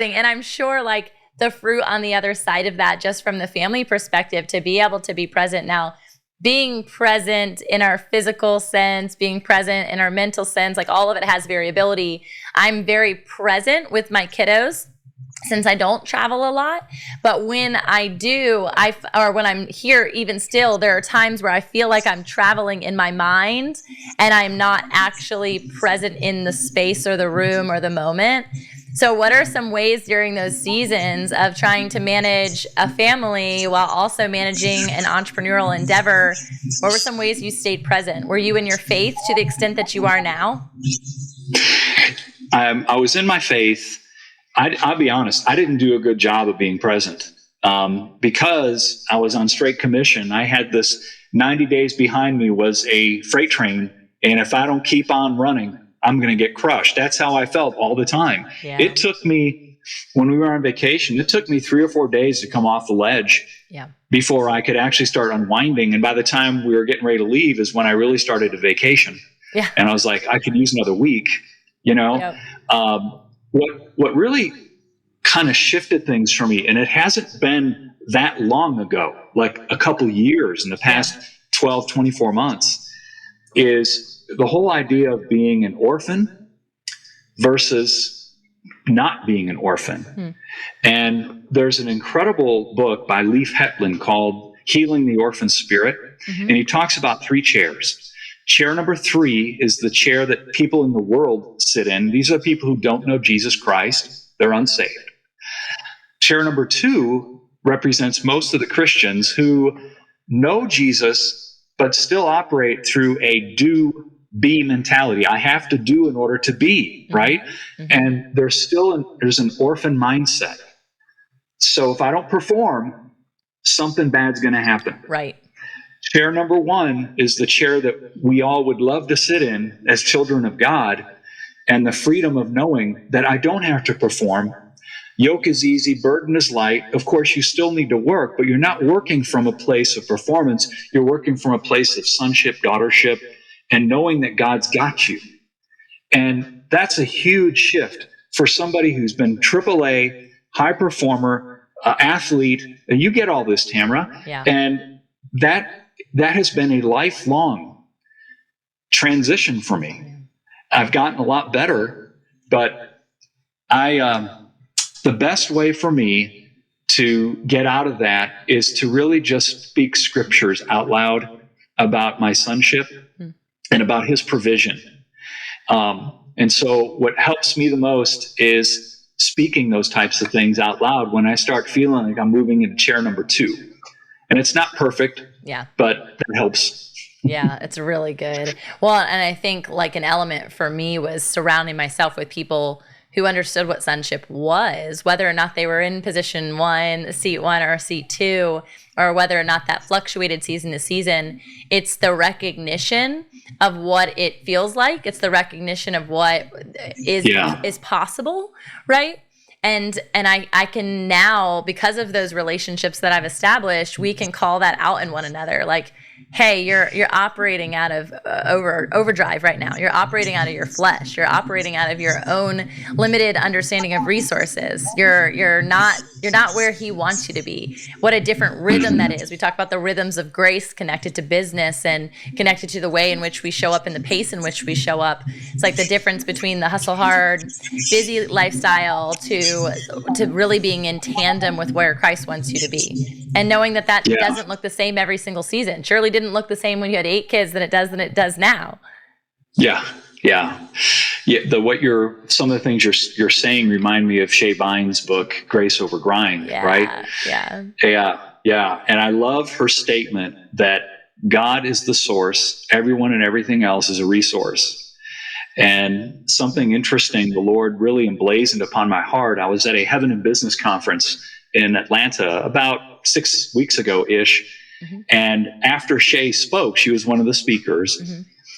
And I'm sure like the fruit on the other side of that, just from the family perspective, to be able to be present now, being present in our physical sense, being present in our mental sense, like all of it has variability. I'm very present with my kiddos since I don't travel a lot. But when I do, or when I'm here, even still, there are times where I feel like I'm traveling in my mind and I'm not actually present in the space or the room or the moment. So what are some ways during those seasons of trying to manage a family while also managing an entrepreneurial endeavor? What were some ways you stayed present? Were you in your faith to the extent that you are now? I was in my faith. I'll be honest, I didn't do a good job of being present because I was on straight commission. I had this 90 days behind me was a freight train. And if I don't keep on running, I'm going to get crushed. That's how I felt all the time. Yeah. It took me, when we were on vacation, it took me 3 or 4 days to come off the ledge before I could actually start unwinding. And by the time we were getting ready to leave is when I really started a vacation. Yeah. And I was like, I could use another week, you know? Yep. What really kind of shifted things for me, and it hasn't been that long ago, like a couple years in the past 12, 24 months, is the whole idea of being an orphan versus not being an orphan. And there's an incredible book by Leif Hetland called Healing the Orphan Spirit. And he talks about 3 chairs. Chair number 3 is the chair that people in the world sit in. These are people who don't know Jesus Christ. They're unsaved. Chair number 2 represents most of the Christians who know Jesus, but still operate through a do-be mentality. I have to do in order to be, right? And there's an orphan mindset. So if I don't perform, something bad's going to happen. Right. Chair number 1 is the chair that we all would love to sit in as children of God, and the freedom of knowing that I don't have to perform. Yoke is easy, burden is light. Of course, you still need to work, but you're not working from a place of performance. You're working from a place of sonship, daughtership, and knowing that God's got you. And that's a huge shift for somebody who's been AAA, high performer, athlete. And you get all this, Tamra. Yeah. And that has been a lifelong transition for me. I've gotten a lot better, but the best way for me to get out of that is to really just speak scriptures out loud about my sonship and about his provision. And so what helps me the most is speaking those types of things out loud when I start feeling like I'm moving into chair number 2. And it's not perfect, but that helps. Yeah, it's really good. Well, and I think like an element for me was surrounding myself with people who understood what sonship was, whether or not they were in position 1, seat 1, or seat 2, or whether or not that fluctuated season to season. It's the recognition of what it feels like. It's the recognition of what is possible, right? And I can now, because of those relationships that I've established, we can call that out in one another. Like, hey, you're operating out of overdrive right now. You're operating out of your flesh. You're operating out of your own limited understanding of resources. You're not where he wants you to be. What a different rhythm that is. We talk about the rhythms of grace connected to business and connected to the way in which we show up and the pace in which we show up. It's like the difference between the hustle hard, busy lifestyle to really being in tandem with where Christ wants you to be. And knowing that doesn't look the same every single season. Surely didn't look the same when you had 8 kids than it does now. Yeah. Some of the things you're saying remind me of Shea Bynes' book, Grace Over Grind, right? Yeah. And I love her statement that God is the source. Everyone and everything else is a resource. And something interesting the Lord really emblazoned upon my heart. I was at a Heaven and Business conference in Atlanta about 6 weeks ago-ish. And after Shay spoke, she was one of the speakers.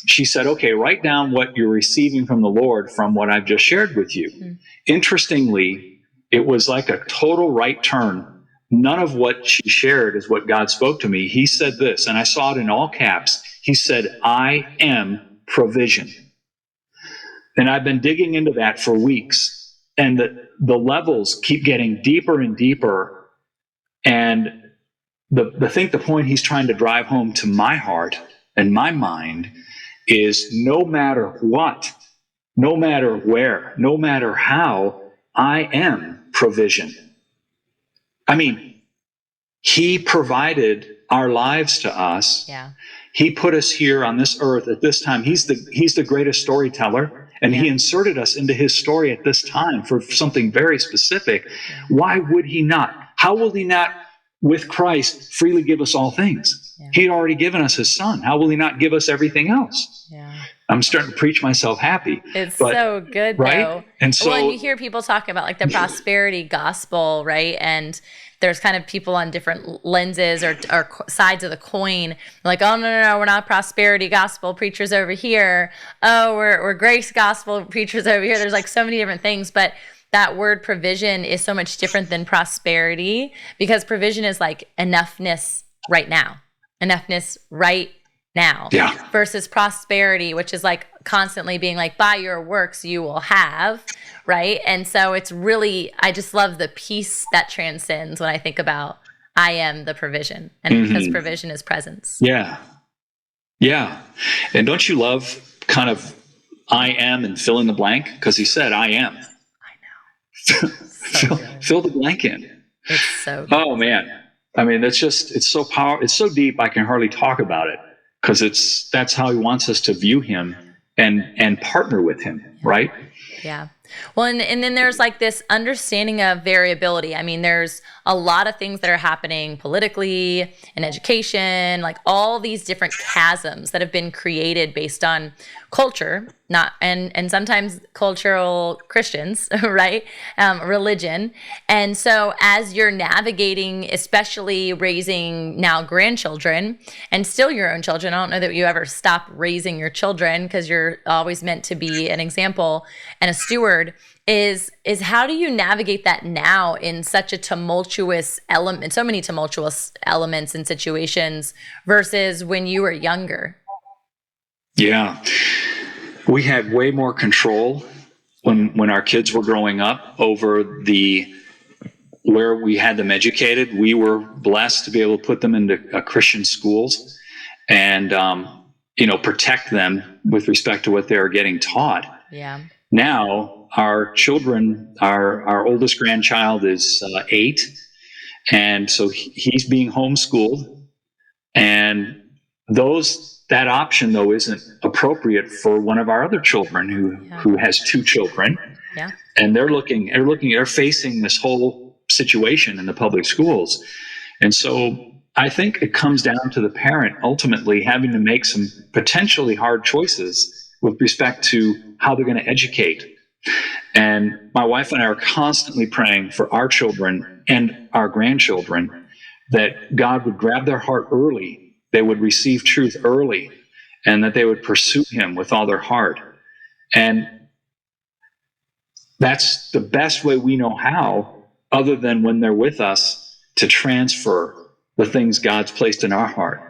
She said, okay, write down what you're receiving from the Lord from what I've just shared with you. Interestingly, it was like a total right turn. None of what she shared is what God spoke to me. He said this, and I saw it in all caps. He said, I am provision. And I've been digging into that for weeks. and the levels keep getting deeper and deeper. And the point he's trying to drive home to my heart and my mind is, no matter what, no matter where, no matter how, I am provision. I mean, he provided our lives to us. Yeah. He put us here on this earth at this time. He's the greatest storyteller, and he inserted us into his story at this time for something very specific. Why would he not? How will he not, with Christ, freely give us all things? He'd already given us his son. How will he not give us everything else? I'm starting to preach myself happy. But so good, right? Though. And so, well, and you hear people talking about like the prosperity gospel, right? And there's kind of people on different lenses or sides of the coin, like, oh, no, we're not prosperity gospel preachers over here. Oh, we're grace gospel preachers over here. There's like so many different things, but that word provision is so much different than prosperity, because provision is like enoughness right now, versus prosperity, which is like constantly being like, by your works you will have, right? And so it's really, I just love the peace that transcends when I think about I am the provision, and because provision is presence. Yeah. And don't you love kind of I am and fill in the blank? Because he said I am. I know. So fill the blank in. It's so good. Oh man, I mean, it's so powerful. It's so deep, I can hardly talk about it, because that's how he wants us to view him and partner with him, right? Yeah. Well, and then there's like this understanding of variability. I mean, there's a lot of things that are happening politically and education, like all these different chasms that have been created based on culture, and sometimes cultural Christians, right? Religion. And so as you're navigating, especially raising now grandchildren and still your own children, I don't know that you ever stop raising your children, because you're always meant to be an example and a steward, is how do you navigate that now in such a tumultuous element, so many tumultuous elements and situations, versus when you were younger? Yeah. We had way more control when our kids were growing up over where we had them educated. We were blessed to be able to put them into Christian schools and, protect them with respect to what they were getting taught. Yeah. Now, our children, our oldest grandchild is 8, and so he's being homeschooled. And that option, though, isn't appropriate for one of our other children who has 2 children. Yeah. And they're facing this whole situation in the public schools. And so I think it comes down to the parent ultimately having to make some potentially hard choices with respect to how they're going to educate. And my wife and I are constantly praying for our children and our grandchildren that God would grab their heart early, they would receive truth early, and that they would pursue him with all their heart. And that's the best way we know how, other than when they're with us, to transfer the things God's placed in our heart.